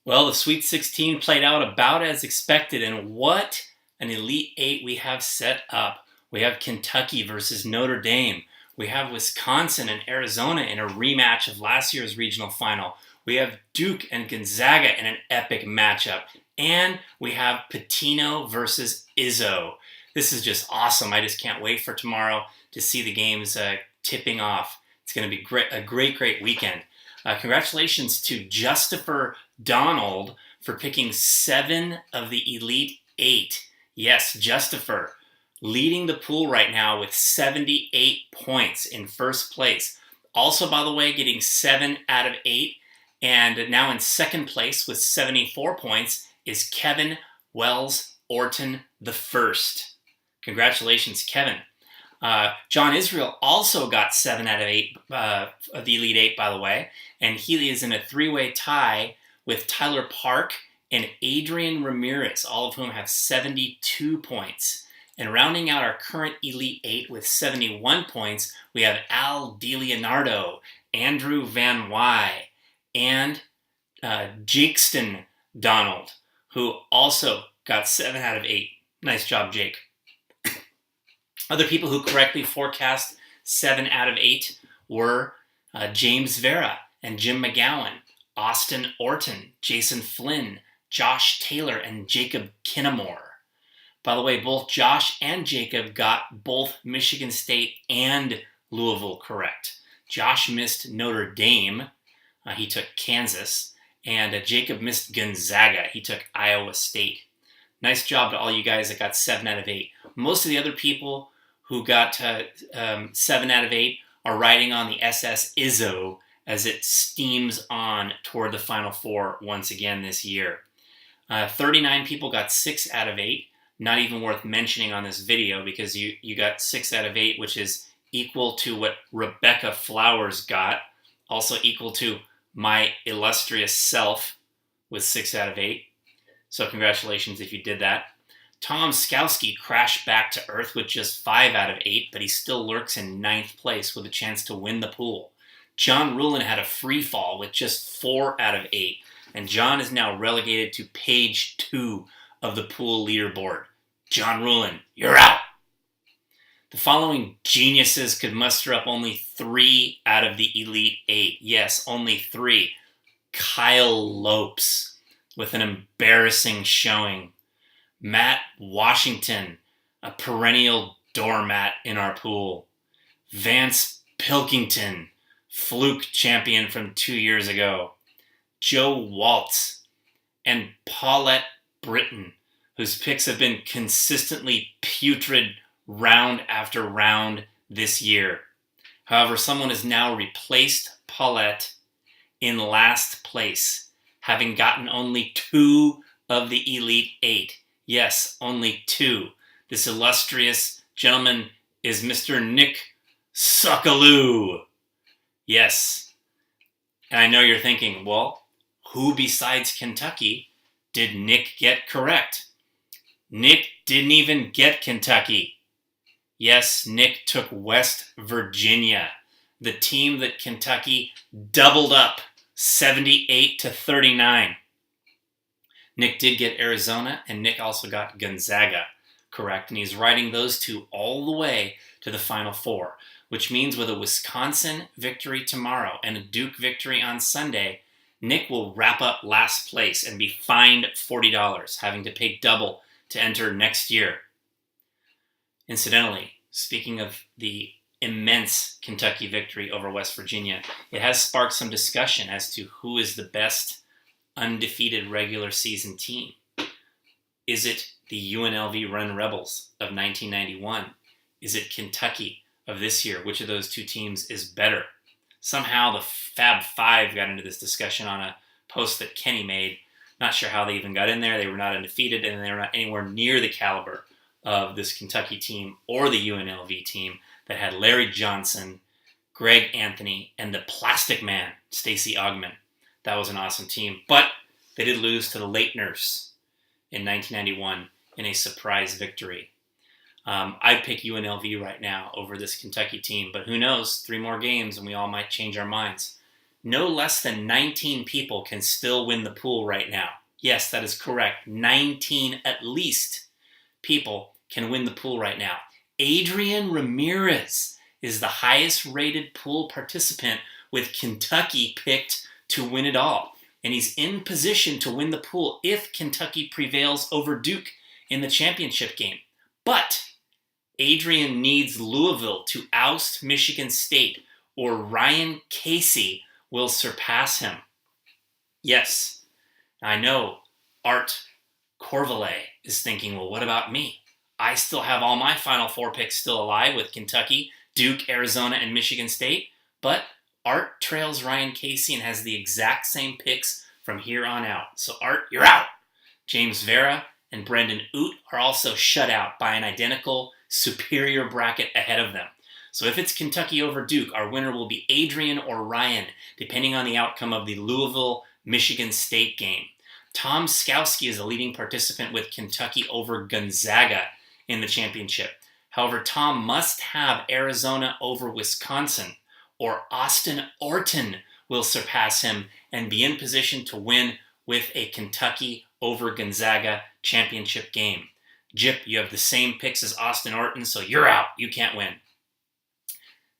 Well, the Sweet 16 played out about as expected, and what an Elite Eight we have set up. We have Kentucky versus Notre Dame. We have Wisconsin and Arizona in a rematch of last year's regional final. We have Duke and Gonzaga in an epic matchup. And we have Pitino versus Izzo. This is just awesome. I just can't wait for tomorrow to see the games tipping off. It's going to be a great weekend. Congratulations to Justifer Donald for picking 7 of the Elite 8. Yes, Justifer leading the pool right now with 78 points in first place. Also, by the way, getting 7 out of 8. And now in second place with 74 points is Kevin Wells Orton the First. Congratulations, Kevin. John Israel also got 7 out of 8 of the Elite 8, by the way, and he is in a 3-way tie with Tyler Park and Adrian Ramirez, all of whom have 72 points. And rounding out our current Elite 8 with 71 points, we have Al DiLeonardo, Andrew Van Wy, and Jakeston Donald, who also got 7 out of 8. Nice job, Jake. Other people who correctly forecast 7 out of 8 were James Vera and Jim McGowan, Austin Orton, Jason Flynn, Josh Taylor, and Jacob Kinnamore. By the way, both Josh and Jacob got both Michigan State and Louisville correct. Josh missed Notre Dame. He took Kansas. And Jacob missed Gonzaga. He took Iowa State. Nice job to all you guys that got 7 out of 8. Most of the other people who got 7 out of 8 are riding on the SS Izzo as it steams on toward the Final Four once again this year. 39 people got 6 out of 8. Not even worth mentioning on this video because you got 6 out of 8, which is equal to what Rebecca Flowers got. Also equal to my illustrious self with 6 out of 8. So congratulations if you did that. Tom Skowski crashed back to earth with just 5 out of 8, but he still lurks in 9th place with a chance to win the pool. John Rulin had a free fall with just 4 out of 8, and John is now relegated to page 2 of the pool leaderboard. John Rulin, you're out! The following geniuses could muster up only 3 out of the Elite 8. Yes, only 3. Kyle Lopes with an embarrassing showing. Matt Washington, a perennial doormat in our pool. Vance Pilkington, fluke champion from 2 years ago. Joe Waltz, and Paulette Britton, whose picks have been consistently putrid round after round this year. However, someone has now replaced Paulette in last place, having gotten only 2 of the Elite 8. Yes, only 2. This illustrious gentleman is Mr. Nick SUCKelew. Yes. And I know you're thinking, well, who besides Kentucky did Nick get correct? Nick didn't even get Kentucky. Yes, Nick took West Virginia, the team that Kentucky doubled up 78-39. Nick did get Arizona, and Nick also got Gonzaga correct, and he's riding those 2 all the way to the Final Four, which means with a Wisconsin victory tomorrow and a Duke victory on Sunday, Nick will wrap up last place and be fined $40, having to pay double to enter next year. Incidentally, speaking of the immense Kentucky victory over West Virginia, it has sparked some discussion as to who is the best undefeated regular season team. Is it the UNLV Run Rebels of 1991? Is it Kentucky of this year? Which of those 2 teams is better? Somehow the Fab Five got into this discussion on a post that Kenny made. Not sure how they even got in there. They were not undefeated, and they were not anywhere near the caliber of this Kentucky team or the UNLV team that had Larry Johnson, Greg Anthony, and the Plastic Man, Stacey Augmon. That was an awesome team. But they did lose to the Leitners in 1991 in a surprise victory. I'd pick UNLV right now over this Kentucky team, but who knows? 3 more games and we all might change our minds. no less than 19 people can still win the pool right now. Yes, that is correct. 19 at least people can win the pool right now. Adrian Ramirez is the highest rated pool participant with Kentucky picked to win it all. And he's in position to win the pool if Kentucky prevails over Duke in the championship game. But Adrian needs Louisville to oust Michigan State, or Ryan Casey will surpass him. Yes, I know Art Corvalet is thinking, well, what about me? I still have all my Final Four picks still alive with Kentucky, Duke, Arizona, and Michigan State. But Art trails Ryan Casey and has the exact same picks from here on out. So Art, you're out. James Vera and Brendan Oot are also shut out by an identical superior bracket ahead of them. So if it's Kentucky over Duke, our winner will be Adrian or Ryan, depending on the outcome of the Louisville-Michigan State game. Tom Skowski is a leading participant with Kentucky over Gonzaga in the championship. However, Tom must have Arizona over Wisconsin, or Austin Orton will surpass him and be in position to win with a Kentucky over Gonzaga championship game. Jip, you have the same picks as Austin Orton, so you're out. You can't win.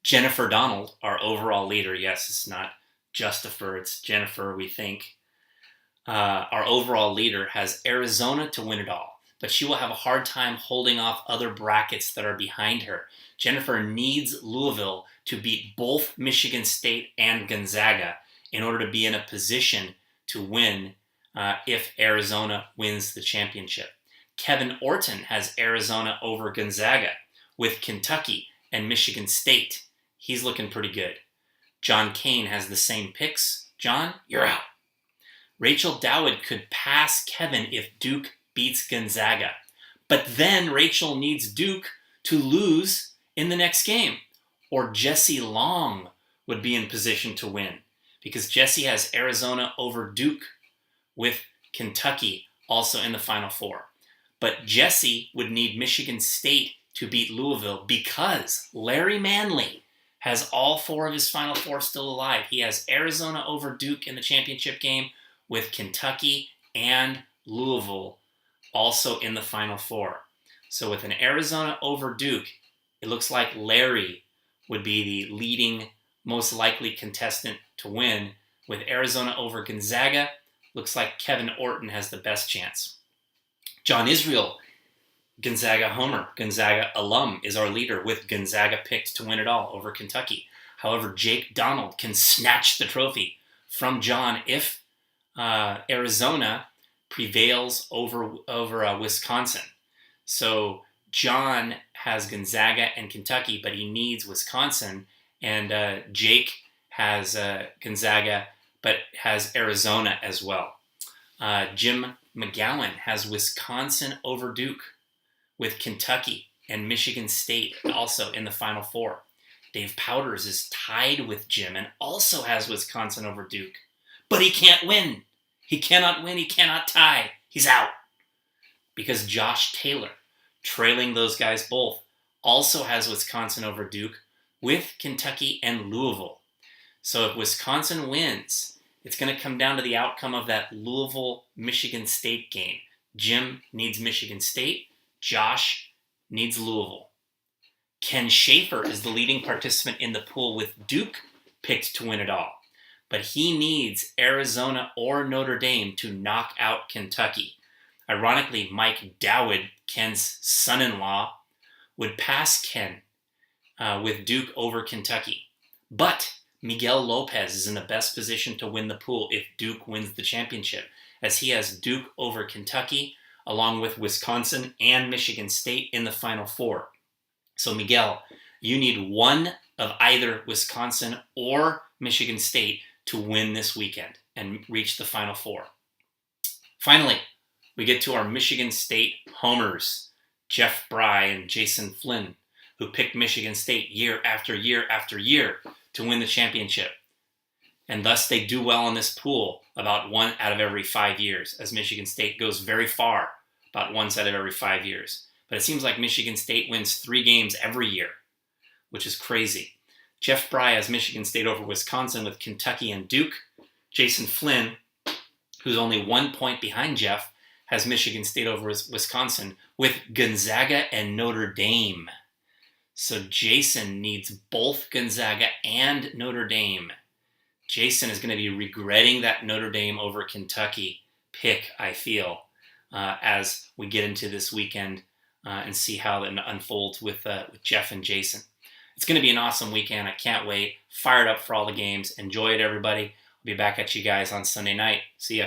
Jennifer Donald, our overall leader. Yes, it's not Justifer, it's Jennifer, we think. Our overall leader has Arizona to win it all, but she will have a hard time holding off other brackets that are behind her. Jennifer needs Louisville to beat both Michigan State and Gonzaga in order to be in a position to win if Arizona wins the championship. Kevin Orton has Arizona over Gonzaga with Kentucky and Michigan State. He's looking pretty good. John Kane has the same picks. John, you're out. Rachel Dowd could pass Kevin if Duke beats Gonzaga. But then Rachel needs Duke to lose in the next game. Or Jesse Long would be in position to win, because Jesse has Arizona over Duke with Kentucky also in the Final Four. But Jesse would need Michigan State to beat Louisville because Larry Manley has all four of his Final Four still alive. He has Arizona over Duke in the championship game with Kentucky and Louisville also in the Final Four. So with an Arizona over Duke, it looks like Larry would be the leading, most likely contestant to win. With Arizona over Gonzaga, looks like Kevin Orton has the best chance. John Israel, Gonzaga homer, Gonzaga alum, is our leader with Gonzaga picked to win it all over Kentucky. However, Jake Donald can snatch the trophy from John if Arizona prevails over Wisconsin. So John has Gonzaga and Kentucky, but he needs Wisconsin, and Jake has Gonzaga, but has Arizona as well. Jim McGowan has Wisconsin over Duke with Kentucky and Michigan State also in the Final Four. Dave Powders is tied with Jim and also has Wisconsin over Duke. But he can't win. He cannot win. He cannot tie. He's out. Because Josh Taylor, trailing those guys both, also has Wisconsin over Duke with Kentucky and Louisville. So if Wisconsin wins, it's going to come down to the outcome of that Louisville-Michigan State game. Jim needs Michigan State. Josh needs Louisville. Ken Schaefer is the leading participant in the pool with Duke picked to win it all. But he needs Arizona or Notre Dame to knock out Kentucky. Ironically, Mike Dowd, Ken's son-in-law, would pass Ken with Duke over Kentucky. But Miguel Lopez is in the best position to win the pool if Duke wins the championship, as he has Duke over Kentucky, along with Wisconsin and Michigan State in the Final Four. So Miguel, you need one of either Wisconsin or Michigan State to win this weekend and reach the Final Four. Finally, we get to our Michigan State homers, Jeff Bry and Jason Flynn, who picked Michigan State year after year after year to win the championship. And thus they do well in this pool about 1 out of every 5 years, as Michigan State goes very far about once out of every 5 years. But it seems like Michigan State wins 3 games every year, which is crazy. Jeff Bry has Michigan State over Wisconsin with Kentucky and Duke. Jason Flynn, who's only 1 point behind Jeff, has Michigan State over Wisconsin with Gonzaga and Notre Dame. So Jason needs both Gonzaga and Notre Dame. Jason is going to be regretting that Notre Dame over Kentucky pick, I feel, as we get into this weekend and see how it unfolds with Jeff and Jason. It's going to be an awesome weekend. I can't wait. Fired up for all the games. Enjoy it, everybody. I'll be back at you guys on Sunday night. See ya.